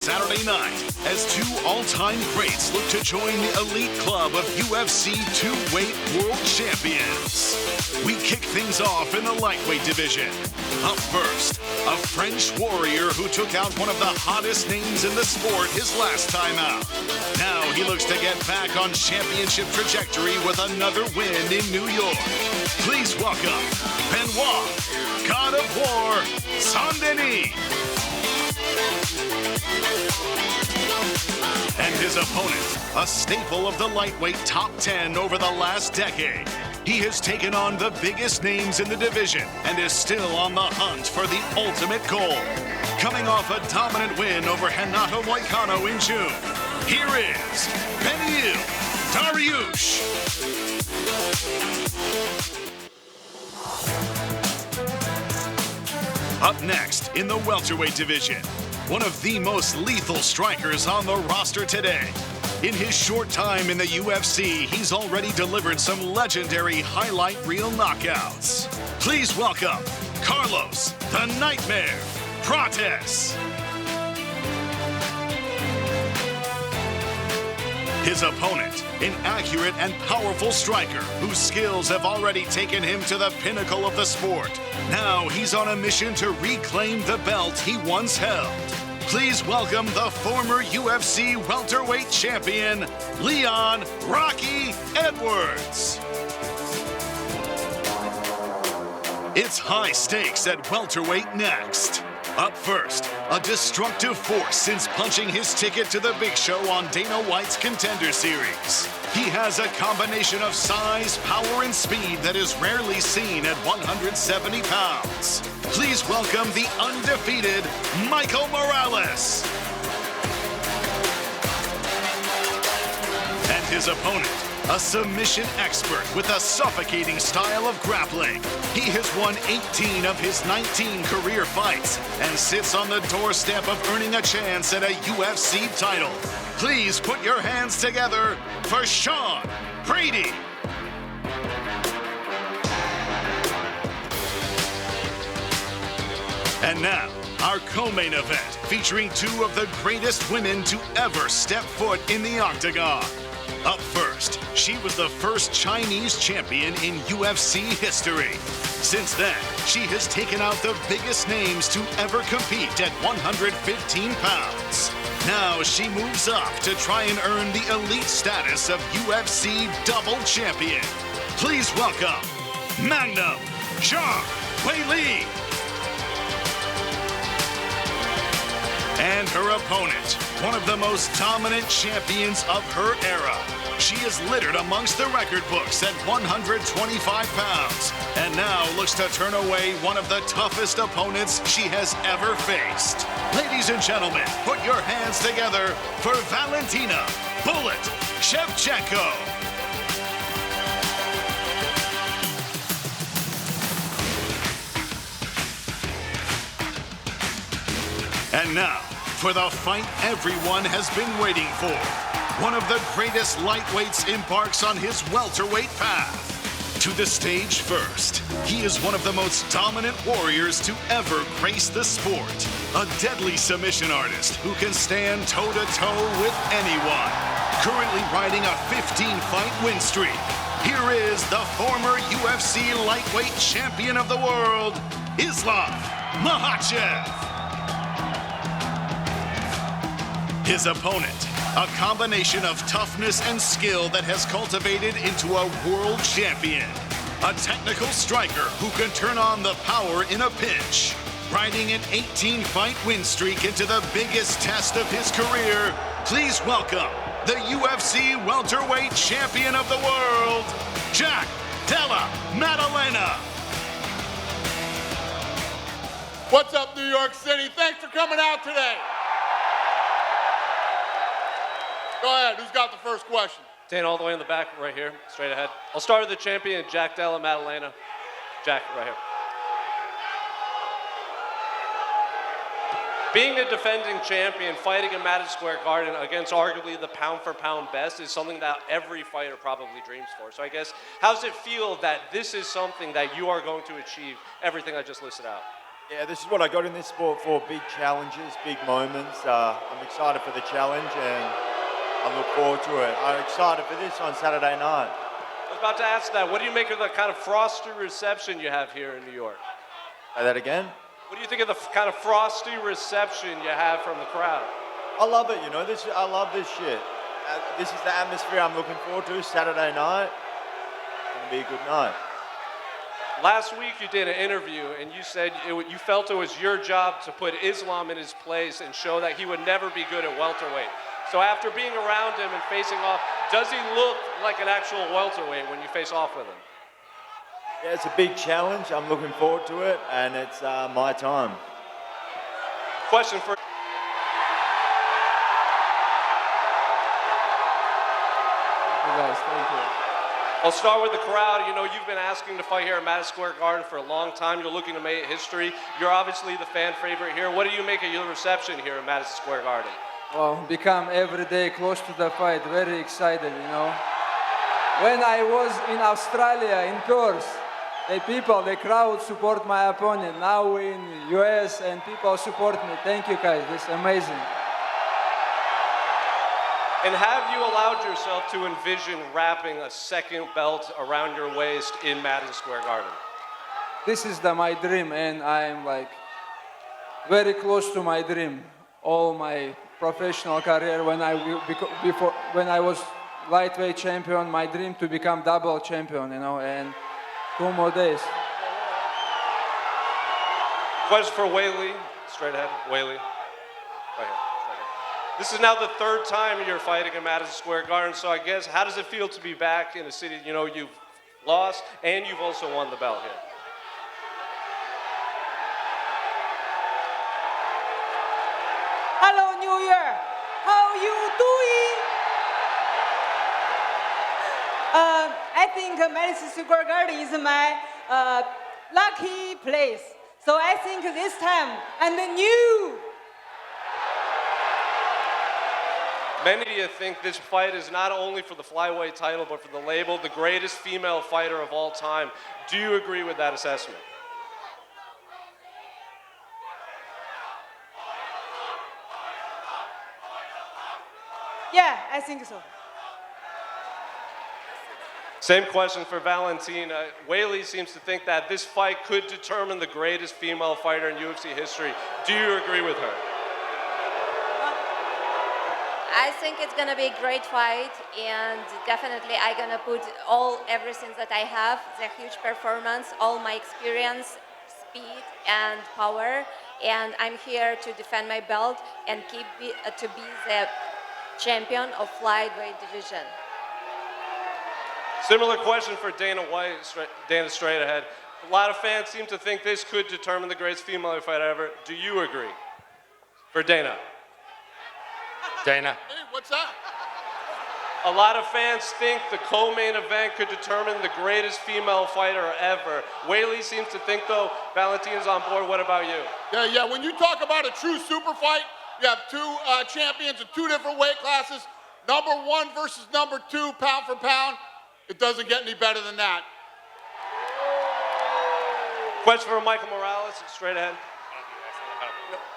Saturday night, as two all-time greats look to join the elite club of UFC two-weight world champions. We kick things off in the lightweight division. Up first, a French warrior who took out one of the hottest names in the sport his last time out. Now he looks to get back on championship trajectory with another win in New York. Please welcome Benoit, God of War, Saint-Denis. And his opponent, a staple of the lightweight top 10 over the last decade. He has taken on the biggest names in the division and is still on the hunt for the ultimate goal. Coming off a dominant win over Renato Moicano in June, here is Beneil Dariush. Up next in the welterweight division, one of the most lethal strikers on the roster today. In his short time in the UFC, he's already delivered some legendary highlight reel knockouts. Please welcome Carlos the Nightmare Prates. His opponent, an accurate and powerful striker whose skills have already taken him to the pinnacle of the sport. Now he's on a mission to reclaim the belt he once held. Please welcome the former UFC welterweight champion, Leon Rocky Edwards. It's high stakes at welterweight next. Up first, a destructive force since punching his ticket to the big show on Dana White's Contender Series. He has a combination of size, power, and speed that is rarely seen at 170 pounds. Please welcome the undefeated Michael Morales. And his opponent, a submission expert with a suffocating style of grappling. He has won 18 of his 19 career fights and sits on the doorstep of earning a chance at a UFC title. Please put your hands together for Sean Brady. And now, our co-main event featuring two of the greatest women to ever step foot in the octagon. Up first, she was the first Chinese champion in UFC history. Since then, she has taken out the biggest names to ever compete at 115 pounds. Now she moves up to try and earn the elite status of UFC double champion. Please welcome Magnum Zhang Weili. And her opponent, one of the most dominant champions of her era. She is littered amongst the record books at 125 pounds, and now looks to turn away one of the toughest opponents she has ever faced. Ladies and gentlemen, put your hands together for Valentina Bullet Shevchenko. And now, for the fight everyone has been waiting for. One of the greatest lightweights embarks on his welterweight path. To the stage first, he is one of the most dominant warriors to ever grace the sport. A deadly submission artist who can stand toe-to-toe with anyone. Currently riding a 15-fight win streak. Here is the former UFC lightweight champion of the world, Islam Makhachev. His opponent, a combination of toughness and skill that has cultivated into a world champion. A technical striker who can turn on the power in a pinch. Riding an 18-fight win streak into the biggest test of his career, please welcome the UFC welterweight champion of the world, Jack Della Maddalena. What's up, New York City? Thanks for coming out today. Go ahead, who's got the first question? Dan, all the way in the back, right here, straight ahead. I'll start with the champion, Jack Della Maddalena. Jack, right here. Being the defending champion, fighting in Madison Square Garden against arguably the pound-for-pound best is something that every fighter probably dreams for. So I guess, how does it feel that this is something that you are going to achieve, everything I just listed out? Yeah, this is what I got in this sport for, big challenges, big moments. I'm excited for the challenge and I look forward to it. I'm excited for this on Saturday night. I was about to ask that. What do you make of the kind of frosty reception you have here in New York? Say that again? What do you think of the kind of frosty reception you have from the crowd? I love it, you know. I love this shit. This is the atmosphere I'm looking forward to, Saturday night. It's going to be a good night. Last week you did an interview and you said you felt it was your job to put Islam in his place and show that he would never be good at welterweight. So after being around him and facing off, does he look like an actual welterweight when you face off with him? Yeah, it's a big challenge. I'm looking forward to it, and it's my time. Question for... Thank you guys, thank you. I'll start with the crowd. You know, you've been asking to fight here at Madison Square Garden for a long time. You're looking to make history. You're obviously the fan favorite here. What do you make of your reception here at Madison Square Garden? Well, become every day close to the fight, very excited, you know. When I was in Australia, in Perth, the crowd support my opponent. Now in US and people support me. Thank you guys, this is amazing. And have you allowed yourself to envision wrapping a second belt around your waist in Madison Square Garden? This is my dream, and I'm like very close to my dream. All my professional career, when I was lightweight champion, my dream to become double champion, you know, and 2 more days. Question for Weili, straight ahead, Weili, right here. This is now the 3rd time you're fighting in Madison Square Garden, so I guess, how does it feel to be back in a city, you know, you've lost and you've also won the belt here? Hello, New Year. How you doing? I think Madison Square Garden is my lucky place. So I think this time I'm the new. Many of you think this fight is not only for the flyweight title, but for the label, the greatest female fighter of all time. Do you agree with that assessment? Yeah, I think so. Same question for Valentina. Weili seems to think that this fight could determine the greatest female fighter in UFC history. Do you agree with her? I think it's gonna be a great fight, and definitely I'm gonna put everything that I have, the huge performance, all my experience, speed and power, and I'm here to defend my belt and to be the champion of flyweight division. Similar question for Dana White, Dana straight ahead. A lot of fans seem to think this could determine the greatest female fight ever. Do you agree? For Dana. Dana. Hey, what's up? A lot of fans think the co-main event could determine the greatest female fighter ever. Weili seems to think, though, Valentina's on board. What about you? Yeah, when you talk about a true super fight, you have 2 champions in 2 different weight classes, number 1 versus number 2, pound for pound. It doesn't get any better than that. Question for Michael Morales, straight ahead.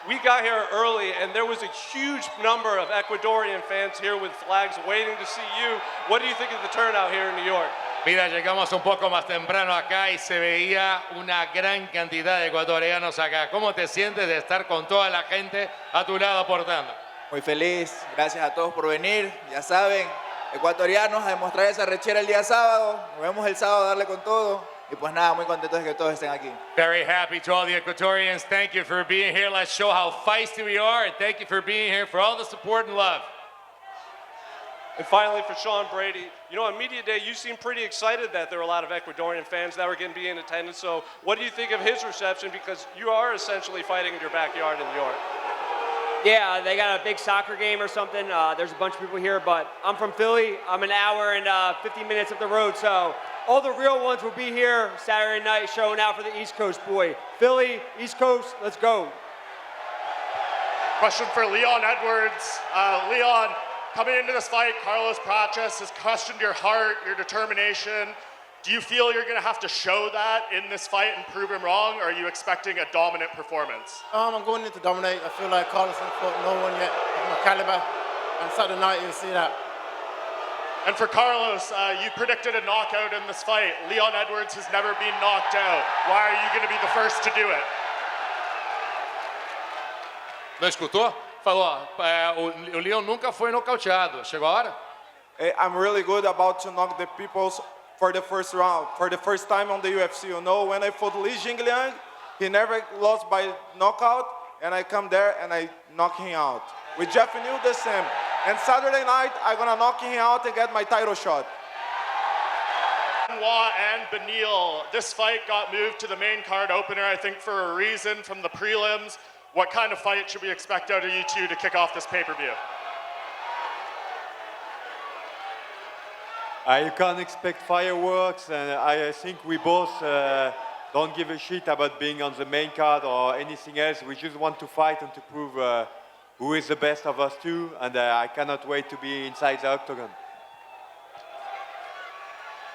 We got here early, and there was a huge number of Ecuadorian fans here with flags waiting to see you. What do you think of the turnout here in New York? Mira, llegamos un poco más temprano acá y se veía una gran cantidad de ecuatorianos acá. ¿Cómo te sientes de estar con toda la gente a tu lado aportando? Muy feliz, gracias a todos por venir. Ya saben, ecuatorianos, a demostrar esa rechera el día sábado. Nos vemos el sábado a darle con todo. Y pues nada, muy contentos de que todos estén aquí. Very happy to all the Ecuadorians. Thank you for being here. Let's show how feisty we are. And thank you for being here, for all the support and love. And finally, for Sean Brady, you know, on Media Day, you seemed pretty excited that there were a lot of Ecuadorian fans that were going to be in attendance. So what do you think of his reception? Because you are essentially fighting in your backyard in New York. Yeah, they got a big soccer game or something. There's a bunch of people here, but I'm from Philly. I'm an hour and 50 minutes up the road, so all the real ones will be here Saturday night showing out for the East Coast boy. Philly, East Coast, let's go. Question for Leon Edwards. Leon, coming into this fight, Carlos Prates has questioned your heart, your determination. Do you feel you're going to have to show that in this fight and prove him wrong, or are you expecting a dominant performance? I'm going in to dominate. I feel like Carlson fought no one yet of my caliber, and Saturday night you'll see that. And for Carlos, you predicted a knockout in this fight. Leon Edwards has never been knocked out. Why are you going to be the first to do it? Não escutou? Falou, o Leon nunca foi nocauteado. Chegou a hora? I'm really good about to knock the peoples for the first round, for the first time on the UFC. You know, when I fought Li Jingliang, he never lost by knockout, and I come there and I knock him out. With Jeff Neal, the same. And Saturday night, I'm gonna knock him out and get my title shot. Benoit and Benil, this fight got moved to the main card opener, I think for a reason from the prelims. What kind of fight should we expect out of you two to kick off this pay-per-view? You can't expect fireworks, and I think we both don't give a shit about being on the main card or anything else. We just want to fight and to prove who is the best of us two, and I cannot wait to be inside the octagon.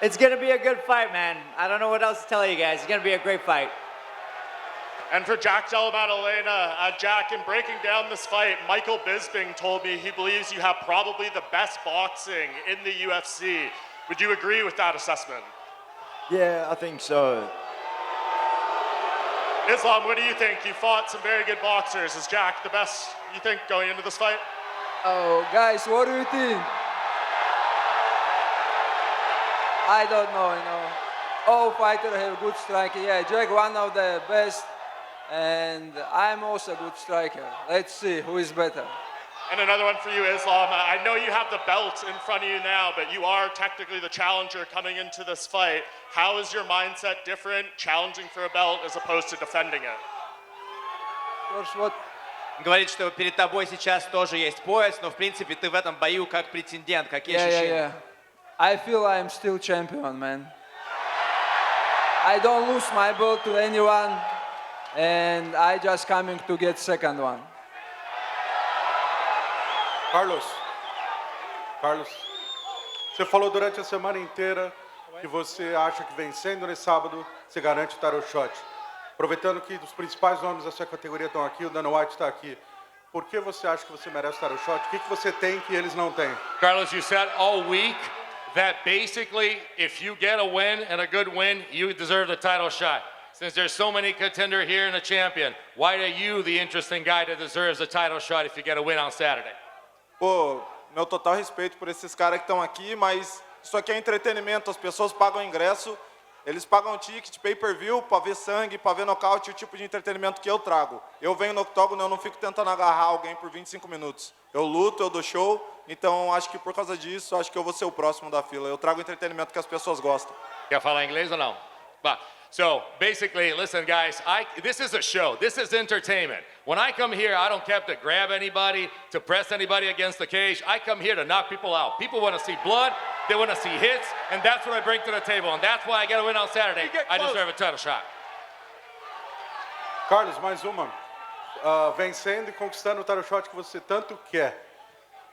It's going to be a good fight, man. I don't know what else to tell you guys. It's going to be a great fight. And for Jack Della Maddalena, Jack, in breaking down this fight, Michael Bisping told me he believes you have probably the best boxing in the UFC. Would you agree with that assessment? Yeah, I think so. Islam, what do you think? You fought some very good boxers. Is Jack the best, you think, going into this fight? Oh, guys, what do you think? I don't know, you know. All fighters have good striking. Yeah, Jack, one of the best. And I'm also a good striker. Let's see who is better. And another one for you, Islam. I know you have the belt in front of you now, but you are technically the challenger coming into this fight. How is your mindset different, challenging for a belt as opposed to defending it? What? Говорит, что перед тобой сейчас тоже есть пояс, но в принципе ты в этом бою как претендент. Какие ощущения? Yeah. I feel I'm still champion, man. I don't lose my belt to anyone. And I just coming to get second one. Carlos, você falou durante a semana inteira que você acha que vencendo nesse sábado você garante o title shot. Aproveitando que os principais nomes da sua categoria estão aqui, o Dana White está aqui. Por que você acha que você merece o title shot? O que você tem que eles não têm? Carlos, you said all week that basically if you get a win and a good win, you deserve the title shot. Since there's so many contender here and a champion, why are you the interesting guy that deserves a title shot if you get a win on Saturday? Pô, meu total respeito por esses caras que estão aqui, mas isso aqui é entretenimento, as pessoas pagam ingresso, eles pagam ticket, pay-per-view, para ver sangue, para ver nocaute, o tipo de entretenimento que eu trago. Eu venho no octógono, eu não fico tentando agarrar alguém por 25 minutos. Eu luto, eu dou show, então acho que por causa disso, acho que eu vou ser o próximo da fila. Eu trago o entretenimento que as pessoas gostam. Quer falar inglês ou não? So basically, listen, guys, this is a show. This is entertainment. When I come here, I don't care to grab anybody, to press anybody against the cage. I come here to knock people out. People want to see blood. They want to see hits. And that's what I bring to the table. And that's why I get a win on Saturday. I deserve a title shot. Carlos, mais uma. Vencendo e conquistando o title shot que você tanto quer.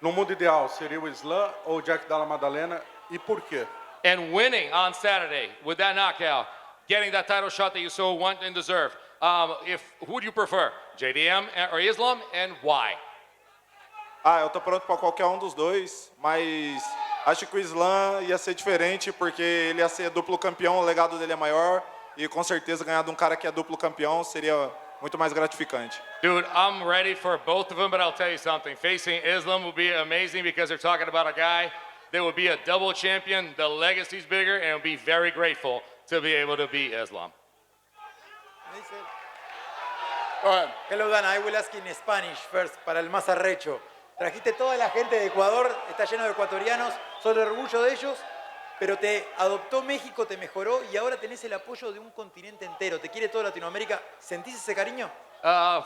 No mundo ideal, seria o Islam ou o Jack Della Maddalena? E por quê? And winning on Saturday with that knockout, getting that title shot that you so want and deserve. Who would you prefer, JDM or Islam, and why? Eu tô pronto para qualquer um dos dois, mas acho que o Islam ia ser diferente porque ele ia ser duplo campeão, o legado dele é maior e com certeza ganhar de um cara que é duplo campeão seria muito mais gratificante. Dude, I'm ready for both of them, but I'll tell you something. Facing Islam will be amazing because they're talking about a guy that will be a double champion. The legacy's bigger, and will be very grateful to be able to beat Islam. Go ahead. Hello, Dana. I will ask in Spanish first, para el más arrecho. Trajiste toda la gente de Ecuador, está lleno de ecuatorianos, sos el orgullo de ellos, pero te adoptó México, te mejoró y ahora tenés el apoyo de un continente entero. Te quiere toda Latinoamérica. ¿Sentís ese cariño?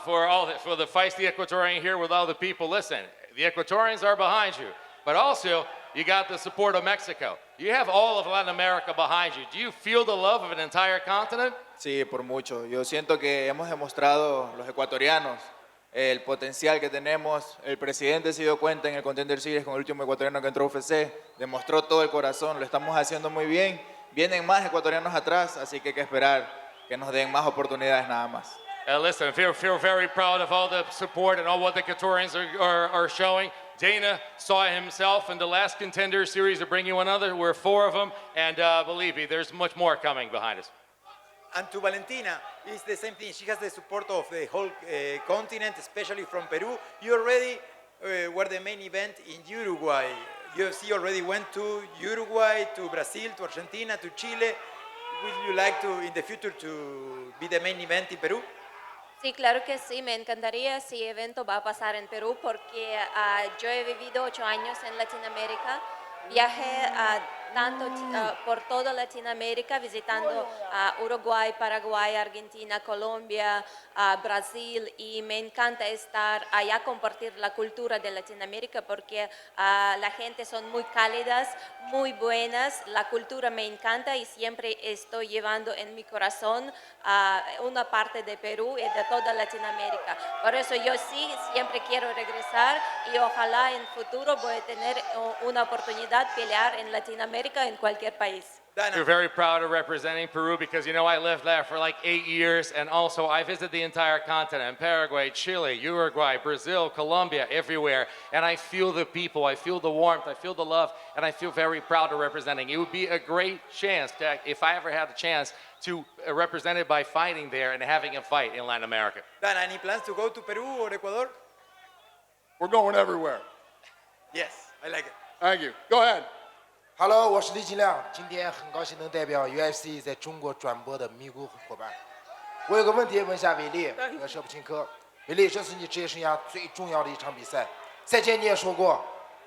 For the feisty Ecuadorian here with all the people, listen, the Ecuadorians are behind you, but also you got the support of Mexico. You have all of Latin America behind you. Do you feel the love of an entire continent? Sí, por mucho. Yo siento que hemos demostrado, los ecuatorianos, el potencial que tenemos. El presidente se dio cuenta en el Contender Series con el último ecuatoriano que entró a UFC. Demostró todo el corazón, lo estamos haciendo muy bien. vienen más ecuatorianos atrás, así que hay que esperar que nos den más oportunidades nada más. Listen, feel very proud of all the support and all what the Ecuadorians are showing. Dana saw himself in the last Contender Series to bring you another. We're 4 of them, and believe me, there's much more coming behind us. And to Valentina, it's the same thing. She has the support of the whole continent, especially from Peru. You already were the main event in Uruguay. UFC already went to Uruguay, to Brazil, to Argentina, to Chile. Would you like to, in the future, to be the main event in Peru? Sí, claro que sí, me encantaría si el evento va a pasar en Perú porque yo he vivido 8 años en Latinoamérica, viajé tanto por toda Latinoamérica visitando Uruguay, Paraguay, Argentina, Colombia, Brasil y me encanta estar allá, compartir la cultura de Latinoamérica porque la gente son muy cálidas, muy buenas, la cultura me encanta y siempre estoy llevando en mi corazón una parte de Perú y de toda Latinoamérica. Por eso yo sí siempre quiero regresar y ojalá en futuro voy a tener una oportunidad de pelear en Latinoamérica en cualquier país. We're very proud of representing Peru because, you know, I lived there for like 8 years, and also I visited the entire continent, Paraguay, Chile, Uruguay, Brazil, Colombia, everywhere, and I feel the people, I feel the warmth, I feel the love, and I feel very proud of representing. It would be a great chance, to, if I ever had the chance, to represent it by fighting there and having a fight in Latin America. Dan, any plans to go to Peru or Ecuador? We're going everywhere. Yes, I like it. Thank you. Go ahead. Hello， 我是李金亮，今天很高兴能代表 UFC 在中国转播的咪咕伙伴。我有个问题问一下韦利和舍甫琴科。韦利，这是你职业生涯最重要的一场比赛，赛前你也说过，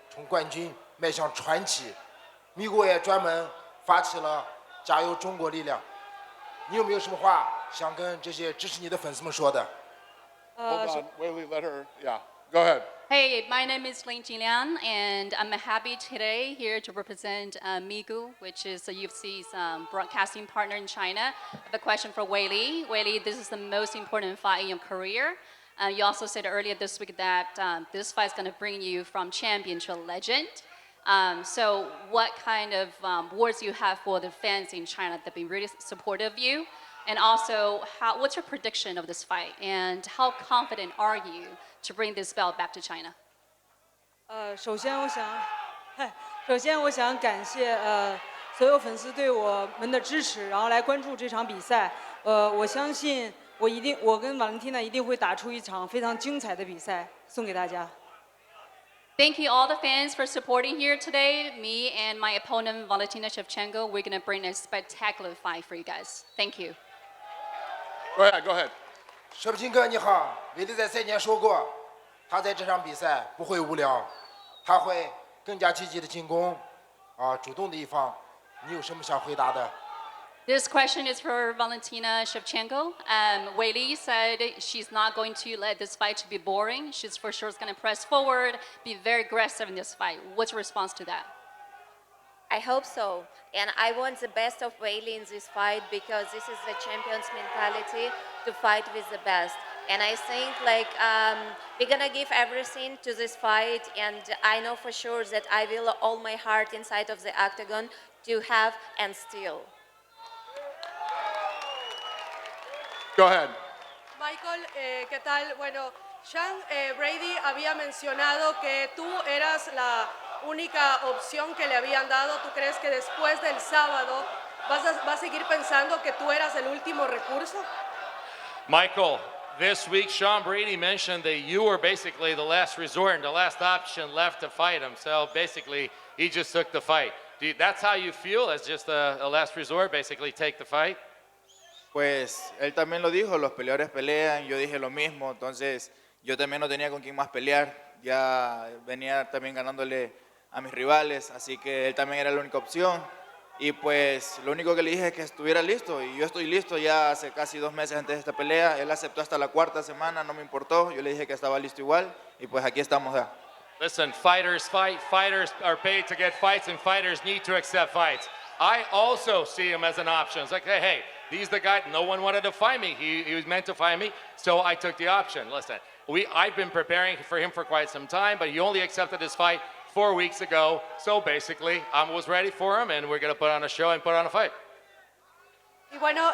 从冠军迈向传奇。咪咕也专门发起了加油中国力量。你有没有什么话想跟这些支持你的粉丝们说的？ Hold on, Weili, let her. Yeah, go ahead. Hey, my name is Lin Jinliang, and I'm happy today here to represent Migu, which is the UFC's broadcasting partner in China. I have a question for Weili. Weili, this is the most important fight in your career. You also said earlier this week that this fight is going to bring you from champion to a legend. So what kind of words do you have for the fans in China that have been really supportive of you? And also, what's your prediction of this fight? And how confident are you to bring this belt back to China? 首先我想感谢所有粉丝对我们的支持，然后来关注这场比赛。我相信我跟瓦伦蒂娜一定会打出一场非常精彩的比赛，送给大家。Thank you all the fans for supporting here today. Me and my opponent Valentina Shevchenko, we're gonna bring a spectacular fight for you guys. Thank you. Go ahead, go ahead. 舍甫琴科你好，韦利在赛前说过，他在这场比赛不会无聊，他会更加积极的进攻，主动的一方。你有什么想回答的？ This question is for Valentina Shevchenko. Weili said she's not going to let this fight to be boring. She's for sure going to press forward, be very aggressive in this fight. What's your response to that? I hope so. And I want the best of Weili in this fight because this is the champion's mentality to fight with the best. And I think we're gonna give everything to this fight, and I know for sure that I will all my heart inside of the octagon to have and steal. Go ahead. Michael, ¿qué tal? Bueno, Sean Brady había mencionado que tú eras la única opción que le habían dado. ¿Tú crees que después del sábado vas a seguir pensando que tú eras el último recurso? Michael, this week Sean Brady mentioned that you were basically the last resort and the last option left to fight him. So basically, he just took the fight. That's how you feel, as just a last resort, basically take the fight? Pues él también lo dijo, los peleadores pelean, yo dije lo mismo, entonces yo también no tenía con quién más pelear, ya venía también ganándole a mis rivales, así que él también era la única opción y pues lo único que le dije es que estuviera listo y yo estoy listo ya hace casi 2 meses antes de esta pelea, él aceptó hasta la 4ª semana, no me importó, yo le dije que estaba listo igual y pues aquí estamos ya. Listen, fighters fight, fighters are paid to get fights and fighters need to accept fights. I also see him as an option. It's like, hey, he's the guy, no one wanted to fight me. He was meant to fight me, so I took the option. Listen, I've been preparing for him for quite some time, but he only accepted this fight 4 weeks ago. So basically, I was ready for him, and we're going to put on a show and put on a fight. Y bueno,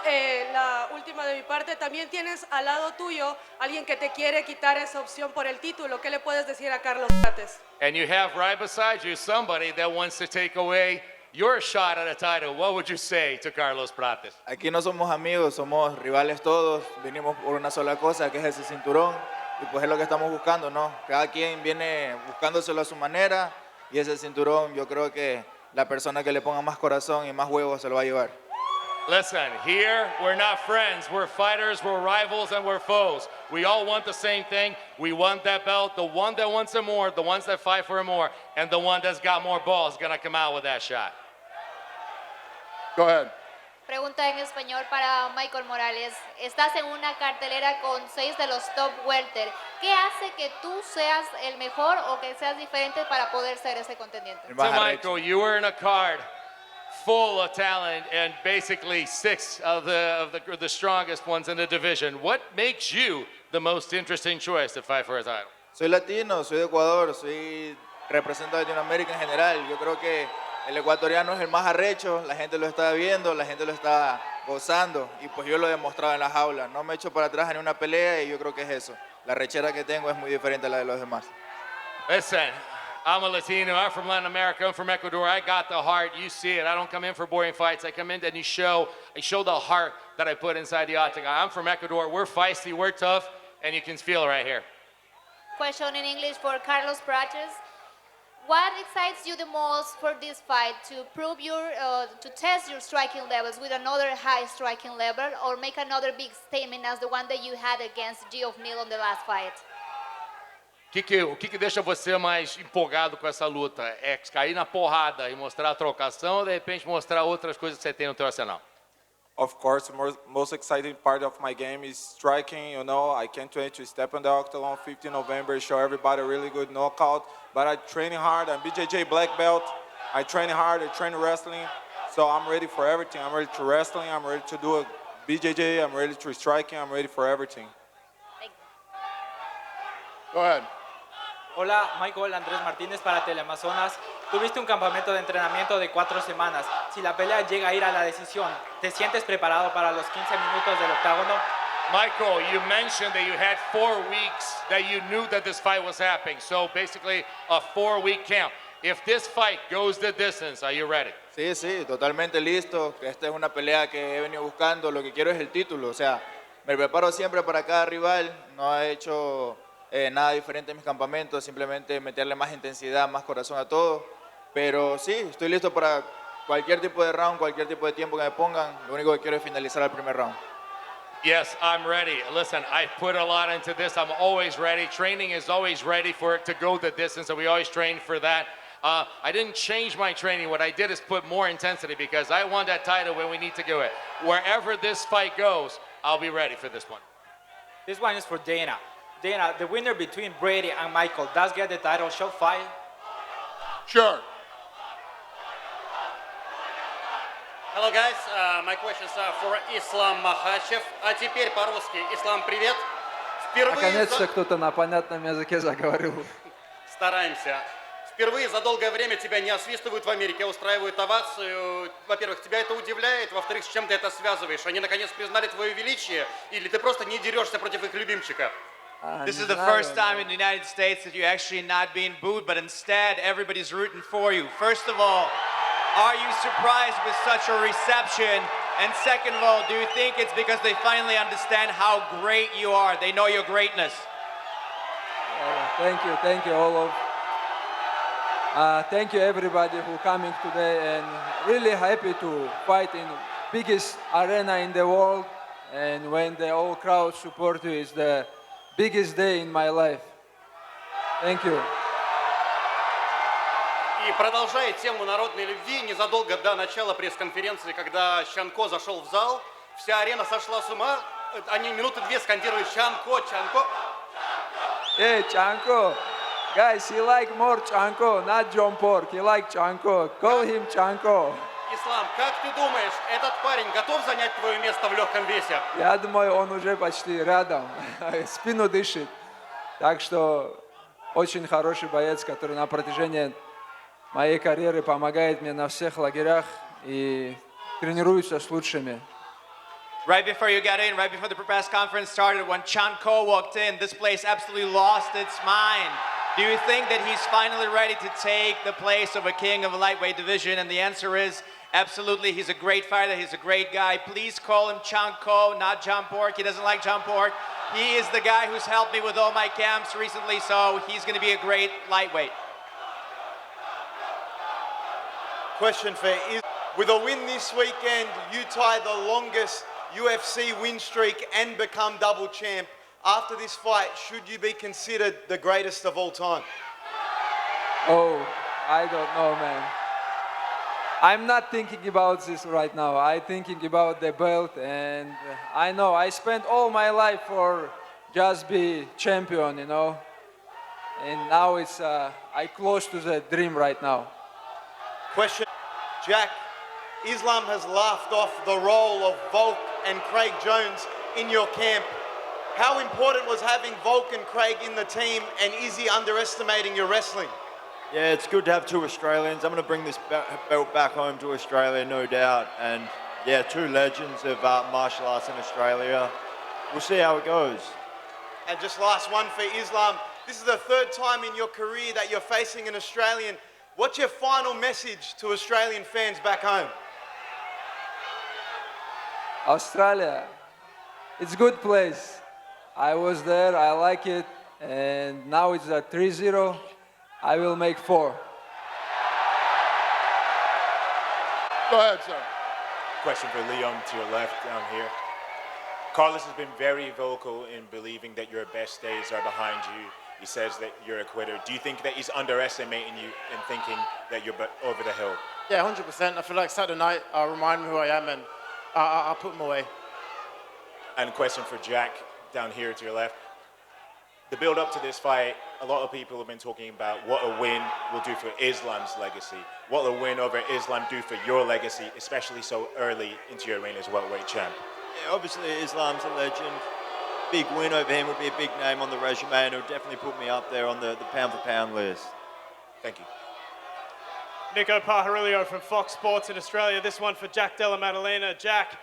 la última de mi parte, también tienes al lado tuyo alguien que te quiere quitar esa opción por el título. ¿Qué le puedes decir a Carlos Prates? And you have right beside you somebody that wants to take away your shot at a title. What would you say to Carlos Prates? Aquí no somos amigos, somos rivales todos. Venimos por una sola cosa, que es ese cinturón. Y pues es lo que estamos buscando, ¿no? Cada quien viene buscándoselo a su manera. Y ese cinturón, yo creo que la persona que le ponga más corazón y más huevos se lo va a llevar. Listen, here we're not friends, we're fighters, we're rivals, and we're foes. We all want the same thing. We want that belt. The one that wants it more, the ones that fight for it more, and the one that's got more balls is gonna come out with that shot. Go ahead. Pregunta en español para Michael Morales. Estás en una cartelera con 6 de los top welter. ¿Qué hace que tú seas el mejor o que seas diferente para poder ser ese contendiente? So Michael, you were in a card full of talent and basically 6 of the strongest ones in the division. What makes you the most interesting choice to fight for a title? Soy latino, soy de Ecuador, represento a Latinoamérica en general. Yo creo que el ecuatoriano es el más arrecho, la gente lo está viendo, la gente lo está gozando y pues yo lo he demostrado en la jaula. No me echo para atrás en una pelea y yo creo que es eso. La rechera que tengo es muy diferente a la de los demás. Listen, I'm a Latino, I'm from Latin America, I'm from Ecuador, I got the heart, you see it. I don't come in for boring fights, I come in and I show the heart that I put inside the octagon. I'm from Ecuador, we're feisty, we're tough, and you can feel it right here. Question in English for Carlos Prates. What excites you the most for this fight? To prove to test your striking levels with another high striking level or make another big statement as the one that you had against Geoff Neal on the last fight? O que deixa você mais empolgado com essa luta? É cair na porrada e mostrar a trocação ou de repente mostrar outras coisas que você tem no teu arsenal? Of course, the most exciting part of my game is striking. You know, I can't wait to step on the octagon 15 November, show everybody a really good knockout. But I'm training hard. I'm BJJ black belt. I train hard. I train wrestling. So I'm ready for everything. I'm ready to wrestling. I'm ready to do a BJJ. I'm ready to striking. I'm ready for everything. Go ahead. Hola, Michael, Andrés Martínez para Teleamazonas. Tuviste un campamento de entrenamiento de 4 semanas. Si la pelea llega a ir a la decisión, ¿te sientes preparado para los 15 minutos del octágono? Michael, you mentioned that you had 4 weeks that you knew that this fight was happening. So basically a 4-week camp. If this fight goes the distance, are you ready? Sí, totalmente listo. Esta es una pelea que he venido buscando. Lo que quiero es el título. O sea, me preparo siempre para cada rival. No he hecho nada diferente en mis campamentos. Simplemente meterle más intensidad, más corazón a todo. Pero sí, estoy listo para cualquier tipo de round, cualquier tipo de tiempo que me pongan. Lo único que quiero es finalizar el primer round. Yes, I'm ready. Listen, I put a lot into this. I'm always ready. Training is always ready for it to go the distance, and we always train for that. I didn't change my training. What I did is put more intensity because I want that title when we need to do it. Wherever this fight goes, I'll be ready for this one. This one is for Dana. Dana, the winner between Brady and Michael does get the title shot fight? Sure. Hello guys, my question is for Islam Makhachev. А теперь по-русски. Ислам, привет. Наконец-то кто-то на понятном языке заговорил. Стараемся. Впервые за долгое время тебя не освистывают в Америке, а устраивают овацию. Во-первых, тебя это удивляет. Во-вторых, с чем ты это связываешь? Они наконец признали твое величие? Или ты просто не дерешься против их любимчика? This is the first time in the United States that you're actually not being booed, but instead everybody's rooting for you. First of all, are you surprised with such a reception? And second of all, do you think it's because they finally understand how great you are? They know your greatness. Thank you, all of. Thank you everybody who coming today, and really happy to fight in biggest arena in the world. And when the whole crowd support you, it's the biggest day in my life. Thank you. И продолжая тему народной любви, незадолго до начала пресс-конференции, когда Чанко зашел в зал, вся арена сошла с ума. Они минуты 2 скандировали «Чанко, Чанко». Hey, Chanko. Guys, he like more Chanko, not John Pork. He like Chanko. Call him Chanko. Ислам, как ты думаешь, этот парень готов занять твое место в легком весе? Я думаю, он уже почти рядом. Спину дышит. Так что очень хороший боец, который на протяжении моей карьеры, помогает мне на всех лагерях и тренируется с лучшими. Right before you got in, right before the press conference started, when Chan Ko walked in, this place absolutely lost its mind. Do you think that he's finally ready to take the place of a king of a lightweight division? And the answer is absolutely. He's a great fighter. He's a great guy. Please call him Chan Ko, not John Pork. He doesn't like John Pork. He is the guy who's helped me with all my camps recently, so he's going to be a great lightweight. Question for is, with a win this weekend, you tie the longest UFC win streak and become double champ. After this fight, should you be considered the greatest of all time? Oh, I don't know, man. I'm not thinking about this right now. I'm thinking about the belt, and I know I spent all my life for just be champion, you know. And now it's I close to the dream right now. Question, Jack. Islam has laughed off the role of Volk and Craig Jones in your camp. How important was having Volk and Craig in the team, and is he underestimating your wrestling? Yeah, it's good to have two Australians. I'm going to bring this belt back home to Australia, no doubt. And yeah, two legends of martial arts in Australia. We'll see how it goes. And just last one for Islam. This is the third time in your career that you're facing an Australian. What's your final message to Australian fans back home? Australia, it's a good place. I was there, I like it, and now it's a 3-0. I will make 4. Go ahead, sir. Question for Leon to your left down here. Carlos has been very vocal in believing that your best days are behind you. He says that you're a quitter. Do you think that he's underestimating you and thinking that you're over the hill? Yeah, 100%. I feel like Saturday night remind me who I am, and I'll put him away. And question for Jack down here to your left. The build up to this fight, a lot of people have been talking about what a win will do for Islam's legacy. What will a win over Islam do for your legacy, especially so early into your reign as welterweight champ? Yeah, obviously Islam's a legend. Big win over him would be a big name on the resume, and it would definitely put me up there on the pound-for-pound list. Thank you. Nico Pajarillo from Fox Sports in Australia. This one for Jack Della Maddalena. Jack,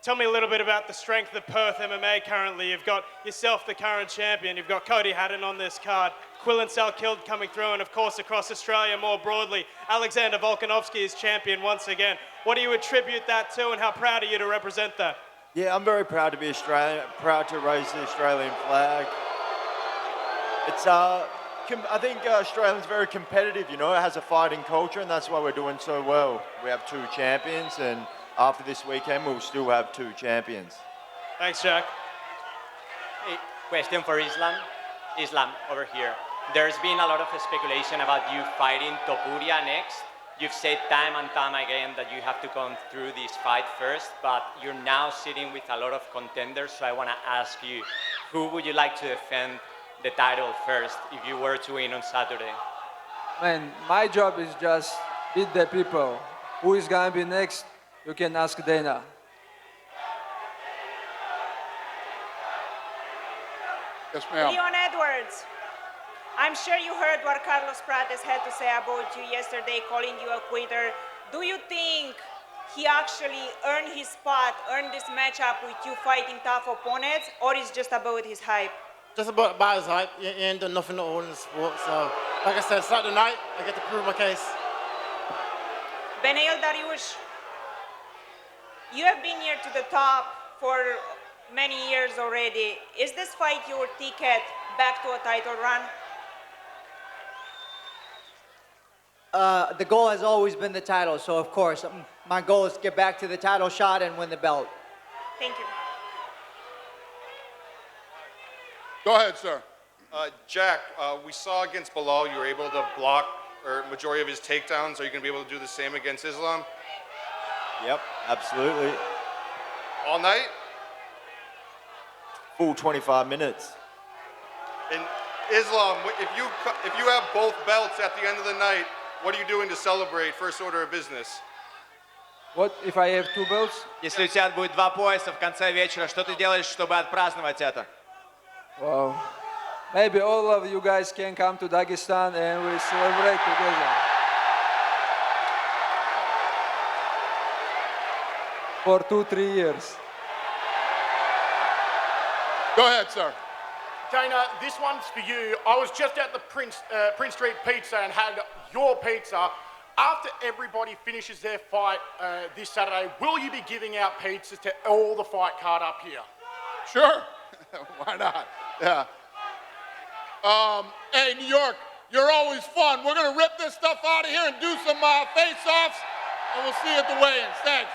tell me a little bit about the strength of Perth MMA currently. You've got yourself, the current champion. You've got Cody Haddon on this card. Quillan Salkild coming through, and of course across Australia more broadly, Alexander Volkanovski is champion once again. What do you attribute that to, and how proud are you to represent that? Yeah, I'm very proud to be Australian, proud to raise the Australian flag. It's, I think Australia's very competitive, you know, it has a fighting culture, and that's why we're doing so well. We have 2 champions, and after this weekend, we'll still have 2 champions. Thanks, Jack. Hey, question for Islam. Islam, over here. There's been a lot of speculation about you fighting Topuria next. You've said time and time again that you have to come through this fight first, but you're now sitting with a lot of contenders, so I want to ask you, who would you like to defend the title first if you were to win on Saturday? Man, my job is just beat the people. Who is going to be next? You can ask Dana. Yes, ma'am. Leon Edwards, I'm sure you heard what Carlos Prates had to say about you yesterday, calling you a quitter. Do you think he actually earned his spot, earned this matchup with you fighting tough opponents, or is just about his hype? Just about his hype. He ain't done nothing at all in the sport. So, like I said, Saturday night, I get to prove my case. Beneil Dariush, you have been here to the top for many years already. Is this fight your ticket back to a title run? The goal has always been the title, so of course, my goal is to get back to the title shot and win the belt. Thank you. Go ahead, sir. Jack, we saw against Bilal you were able to block majority of his takedowns. Are you going to be able to do the same against Islam? Yep, absolutely. All night? Full 25 minutes. And Islam, if you have both belts at the end of the night, what are you doing to celebrate first order of business? What if I have 2 belts? Если у тебя будет 2 пояса в конце вечера, что ты делаешь, чтобы отпраздновать это? Wow. Maybe all of you guys can come to Dagestan and we celebrate together. for 2-3 years. Go ahead, sir. Dana, this one's for you. I was just at the Prince Street Pizza and had your pizza. After everybody finishes their fight this Saturday, will you be giving out pizzas to all the fight card up here? Sure. Why not? Yeah. Hey, New York, you're always fun. We're going to rip this stuff out of here and do some face-offs, and we'll see you at the weigh-ins. Thanks.